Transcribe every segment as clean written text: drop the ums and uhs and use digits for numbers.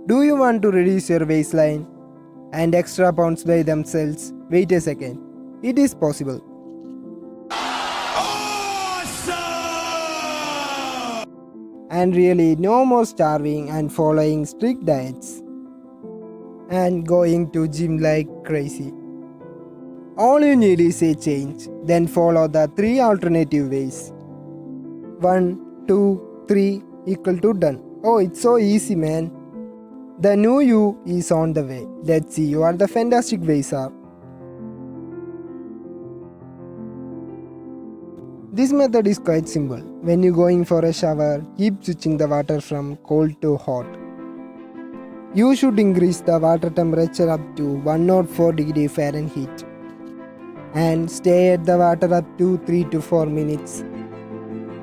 Do you want to reduce your waistline and extra pounds by themselves? Wait a second. It is possible. And really, no more starving and following strict diets and going to gym like crazy. All you need is a change. Then follow the 3 alternative ways. 1, 2, 3 equal to done. Oh, it's so easy, man. The new you is on the way. Let's see what the fantastic ways are. This method is quite simple. When you're going for a shower, keep switching the water from cold to hot. You should increase the water temperature up to 104 degrees Fahrenheit and stay at the water up to 3 to 4 minutes.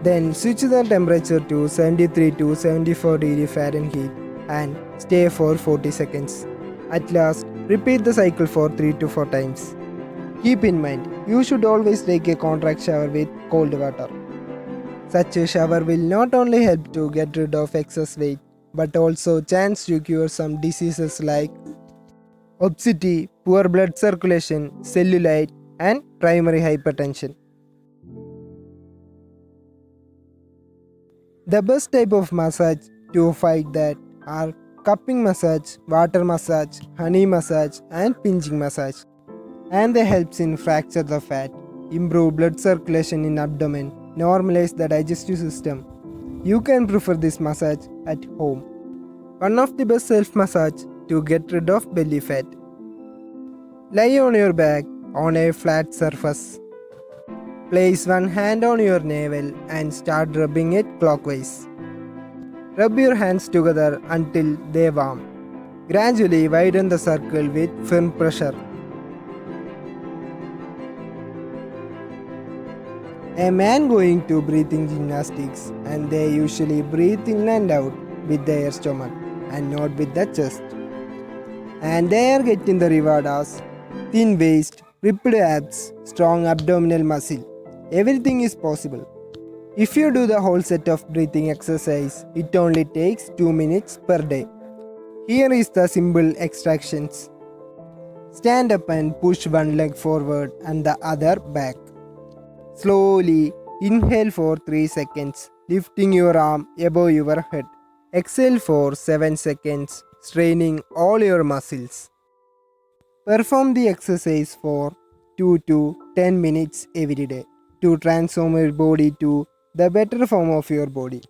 Then switch the temperature to 73 to 74 degrees Fahrenheit and stay for 40 seconds. At last, repeat the cycle for 3 to 4 times. Keep in mind, you should always take a contract shower with cold water. Such a shower will not only help to get rid of excess weight, but also chance to cure some diseases like obesity, poor blood circulation, cellulite, and primary hypertension. The best type of massage to fight that are cupping massage, water massage, honey massage, and pinching massage. And they helps in fracture the fat, improve blood circulation in abdomen, normalize the digestive system. You can prefer this massage at home. One of the best self-massage to get rid of belly fat. Lie on your back on a flat surface. Place one hand on your navel and start rubbing it clockwise. Rub your hands together until they warm. Gradually widen the circle with firm pressure. A man going to breathing gymnastics and they usually breathe in and out with their stomach and not with the chest. And they are getting the reward as thin waist, ripped abs, strong abdominal muscle. Everything is possible. If you do the whole set of breathing exercise, it only takes 2 minutes per day. Here is the simple extractions. Stand up and push one leg forward and the other back. Slowly inhale for 3 seconds, lifting your arm above your head. Exhale for 7 seconds, straining all your muscles. Perform the exercise for 2 to 10 minutes every day to transform your body to the better form of your body.